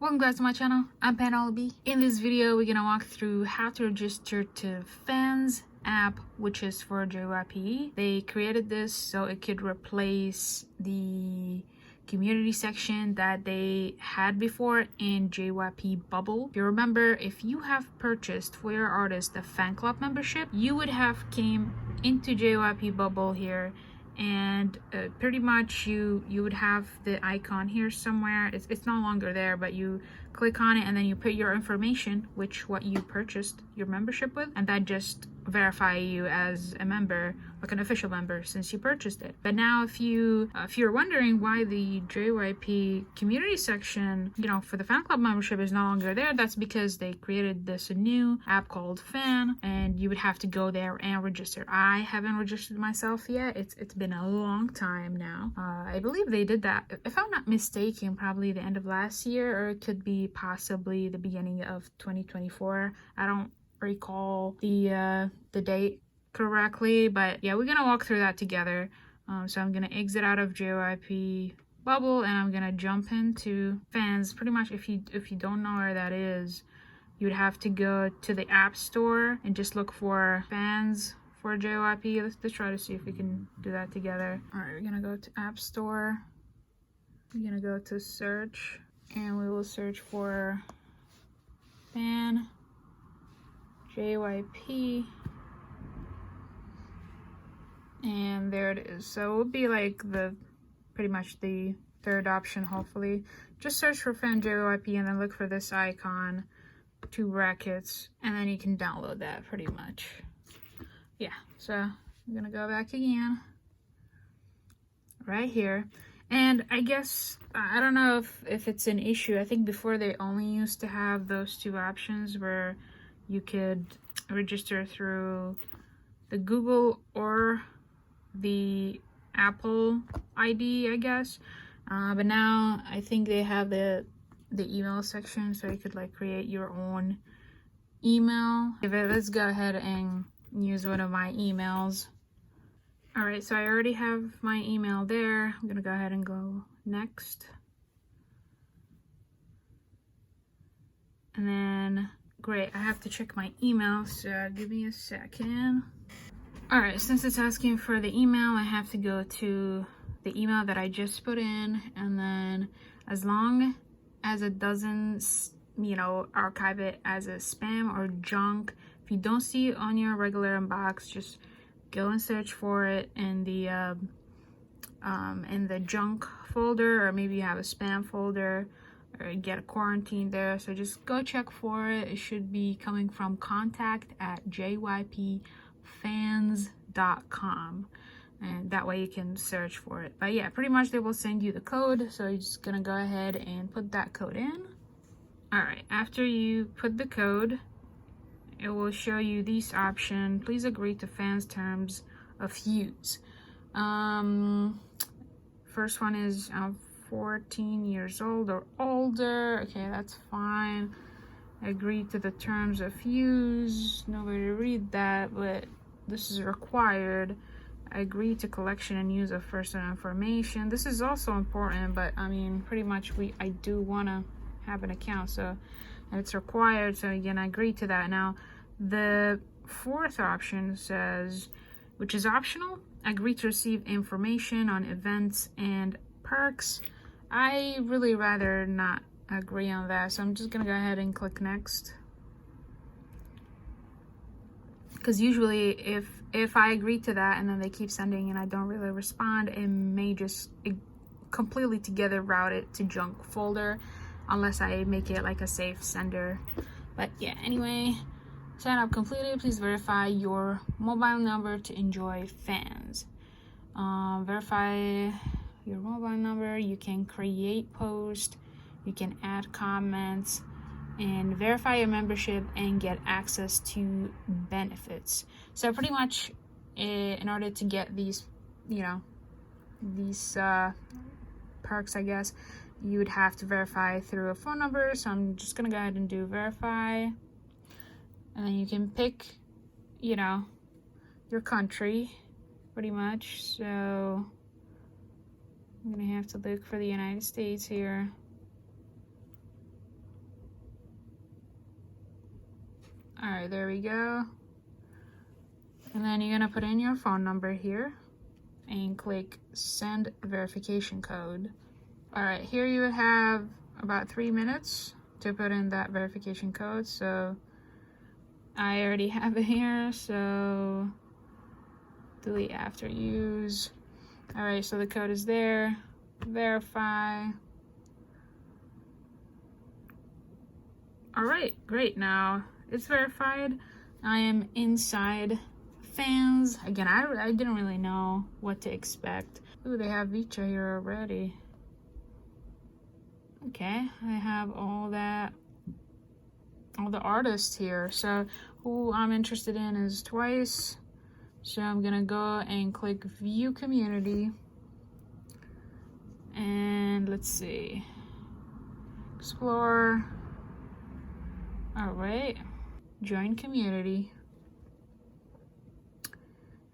Welcome guys to my channel. I'm Fanclub. In this video we're gonna walk through how to register to Fans app, which is for JYP. They created this so it could replace the community section that they had before in JYP Bubble. If you remember, if you have purchased for your artist the fan club membership, you would have came into JYP Bubble here, and pretty much you would have the icon here somewhere. It's no longer there, but you click on it and then you put your information, which what you purchased your membership with, and that just verify you as a member, like an official member, since you purchased it. But now if you're wondering why the JYP community section, for the fan club membership is no longer there, that's because they created this new app called Fan, and you would have to go there and register. I haven't registered myself yet. It's been a long time now. I believe they did that, if I'm not mistaken, probably the end of last year, or it could be possibly the beginning of 2024. I don't recall the date correctly, but yeah, we're gonna walk through that together. So I'm gonna exit out of JYP Bubble and I'm gonna jump into Fans. Pretty much, if you don't know where that is, you would have to go to the App Store and just look for Fans for JYP. Let's try to see if we can do that together. All right, we're gonna go to App Store. We're gonna go to search and we will search for Fan JYP, and there it is. So it would be like pretty much the third option, hopefully. Just search for Fan JYP and then look for this icon, 2 brackets, and then you can download that pretty much. Yeah, so I'm gonna go back again right here. And I guess, I don't know if it's an issue. I think before they only used to have those 2 options where you could register through the Google or the Apple ID, I guess. But now I think they have the email section, so you could like create your own email. Let's go ahead and use one of my emails. All right, so I already have my email there. I'm gonna go ahead and go next. And then, great, I have to check my email, so give me a second. All right, since it's asking for the email, I have to go to the email that I just put in, and then as long as it doesn't, archive it as a spam or junk, if you don't see it on your regular inbox, just go and search for it in the junk folder, or maybe you have a spam folder, or get a quarantine there. So just go check for it. It should be coming from contact@jypfans.com, and that way you can search for it. But yeah, pretty much they will send you the code, so you're just gonna go ahead and put that code in. All right, after you put the code, it will show you this option: please agree to Fans terms of use. First one is 14 years old or older. Okay, that's fine. Agree to the terms of use. Nobody read that, but this is required. Agree to collection and use of personal information. This is also important, but I mean, pretty much I do want to have an account, so it's required, so again, I agree to that. Now the 4th option says, which is optional, agree to receive information on events and perks. I really rather not agree on that, so I'm just gonna go ahead and click next, because usually if I agree to that and then they keep sending and I don't really respond, it may just completely together route it to junk folder, unless I make it like a safe sender. But yeah, anyway, sign up completed. Please verify your mobile number to enjoy Fans. Verify your mobile number. You can create posts, you can add comments, and verify your membership and get access to benefits. So pretty much, in order to get these perks, I guess, you would have to verify through a phone number. So I'm just gonna go ahead and do verify, and then you can pick your country pretty much. So I'm gonna have to look for the United States here. All right, there we go. And then you're gonna put in your phone number here and click send verification code. All right, here you have about 3 minutes to put in that verification code. So I already have it here, so delete after use. All right, so the code is there. Verify. All right, great. Now it's verified. I am inside Fans. Again, I didn't really know what to expect. Ooh, they have Vicha here already. Okay, I have all the artists here. So who I'm interested in is Twice. So I'm gonna go and click View Community. And let's see. Explore. All right. Join community.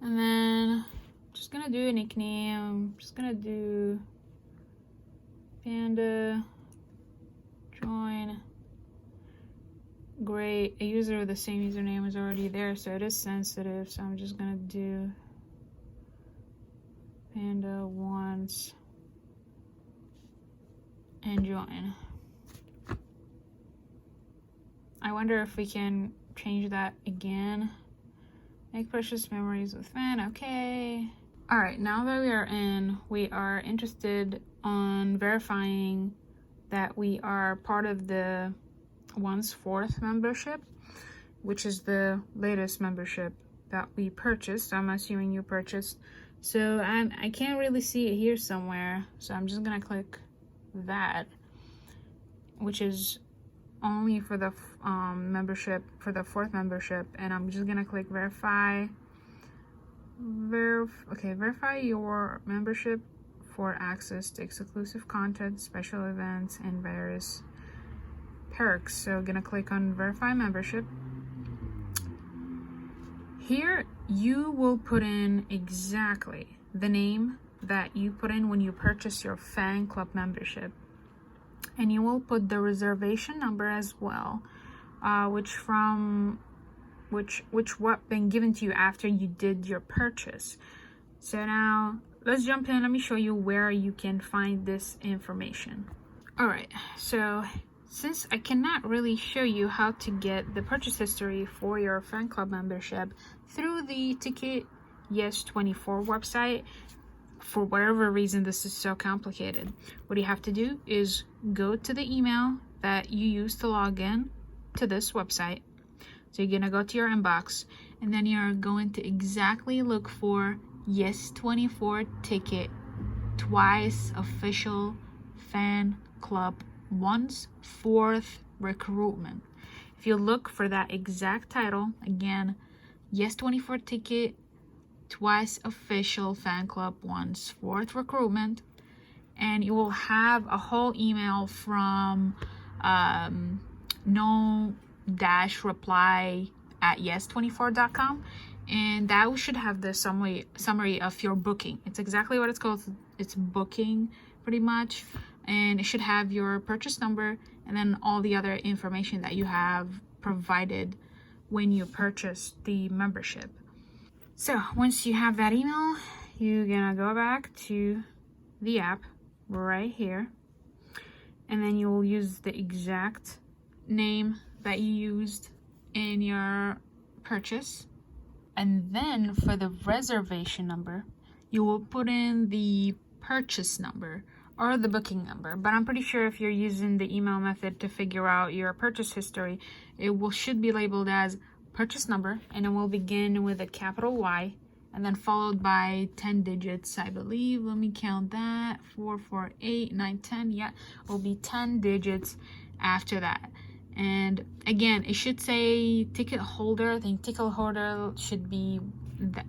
And then just gonna do a nickname. I'm just gonna do Panda. Join. Great. A user with the same username is already there, so it is sensitive. So I'm just gonna do Panda once and join. I wonder if we can change that again. Make precious memories with fan. Okay. All right, now that we are in, we are interested on verifying that we are part of the One's 4th membership, which is the latest membership that we purchased. I'm assuming you purchased. So I can't really see it here somewhere. So I'm just gonna click that, which is only for the membership, for the 4th membership, and I'm just gonna click verify. Okay, verify your membership for access to exclusive content, special events, and various perks. So gonna click on verify membership. Here you will put in exactly the name that you put in when you purchase your fan club membership, and you will put the reservation number as well, which what been given to you after you did your purchase. So now let's jump in. Let me show you where you can find this information. All right, so since I cannot really show you how to get the purchase history for your fan club membership through the Ticket Yes24 website, for whatever reason this is so complicated, what you have to do is go to the email that you used to log in to this website. So you're gonna go to your inbox, and then you're going to exactly look for Yes24 Ticket Twice Official Fan Club One's 4th recruitment. If you look for that exact title, again, Yes24 Ticket Twice Official Fan Club One's 4th recruitment, and you will have a whole email from no-reply@yes24.com, and that should have the summary of your booking. It's exactly what it's called. It's booking pretty much, and it should have your purchase number and then all the other information that you have provided when you purchased the membership. So once you have that email, you're gonna go back to the app right here, and then you will use the exact name that you used in your purchase. And then for the reservation number, you will put in the purchase number or the booking number. But I'm pretty sure if you're using the email method to figure out your purchase history, it should be labeled as purchase number, and it will begin with a capital Y and then followed by 10 digits, I believe. Let me count that. 4, 4, 8, 9, 10. Yeah, it will be 10 digits after that. And again, it should say ticket holder. I think ticket holder should be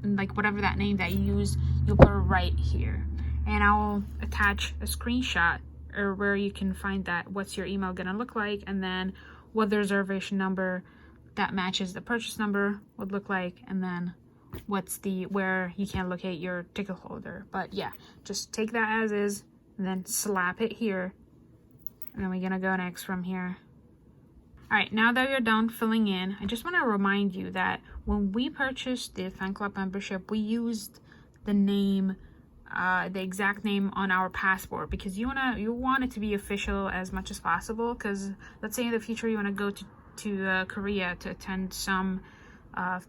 like whatever that name that you use, you'll put it right here. And I will attach a screenshot or where you can find that, what's your email gonna look like, and then what the reservation number that matches the purchase number would look like, and then what's where you can locate your ticket holder. But yeah, just take that as is and then slap it here, and then we're gonna go next from here. All right, now that you're done filling in, I just want to remind you that when we purchased the fan club membership, we used the name, the exact name on our passport, because you want it to be official as much as possible. Because let's say in the future you want to go to Korea to attend some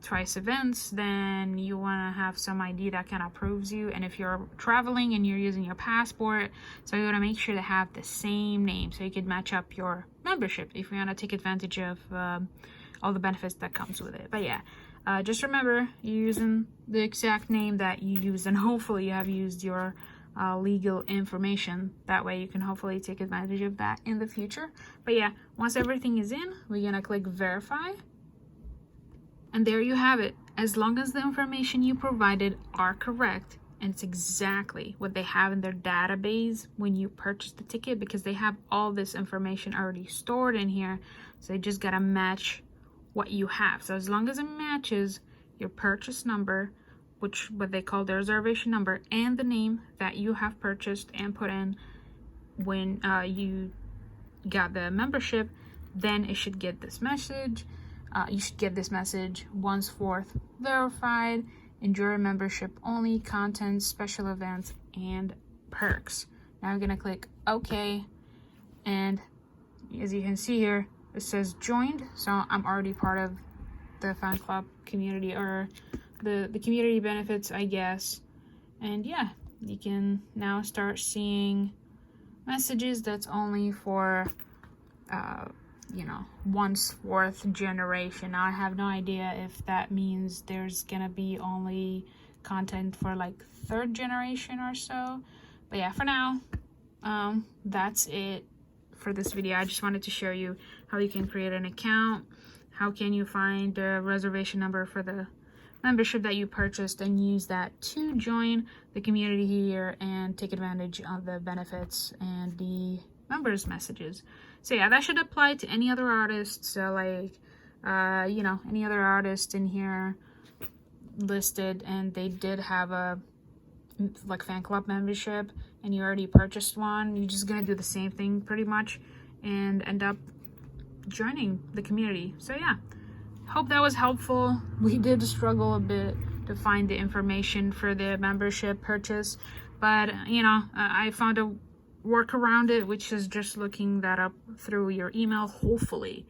TWICE events, then you want to have some ID that kind of proves you. And if you're traveling and you're using your passport, so you want to make sure to have the same name so you could match up your membership if you want to take advantage of all the benefits that comes with it. But yeah, just remember you're using the exact name that you use, and hopefully you have used your legal information. That way you can hopefully take advantage of that in the future. But yeah, once everything is in, we're gonna click verify. And there you have it. As long as the information you provided are correct, and it's exactly what they have in their database when you purchase the ticket, because they have all this information already stored in here. So you just gotta match what you have. So as long as it matches your purchase number, which what they call the reservation number, and the name that you have purchased and put in when you got the membership, then it should get this message. You should get this message: once forth verified, enjoy membership only, content, special events, and perks. Now I'm gonna click OK, and as you can see here, it says joined, so I'm already part of the fan club community, or the community benefits, I guess. And yeah, you can now start seeing messages that's only for you know, once fourth generation. Now I have no idea if that means there's gonna be only content for like third generation or so. But yeah, for now, that's it for this video. I just wanted to show you how you can create an account, how can you find the reservation number for the membership that you purchased, and use that to join the community here and take advantage of the benefits and the members messages. So yeah, that should apply to any other artists. So like you know, any other artist in here listed and they did have a like fan club membership and you already purchased one, you're just gonna do the same thing pretty much and end up joining the community. So yeah, hope that was helpful. We did struggle a bit to find the information for the membership purchase, but you know, I found a work around it, which is just looking that up through your email. Hopefully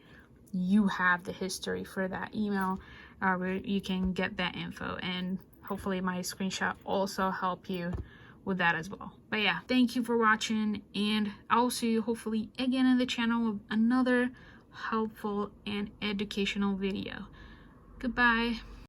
you have the history for that email where you can get that info, and hopefully my screenshot also help you with that as well. But yeah, thank you for watching, and I'll see you hopefully again in the channel with another helpful and educational video. Goodbye.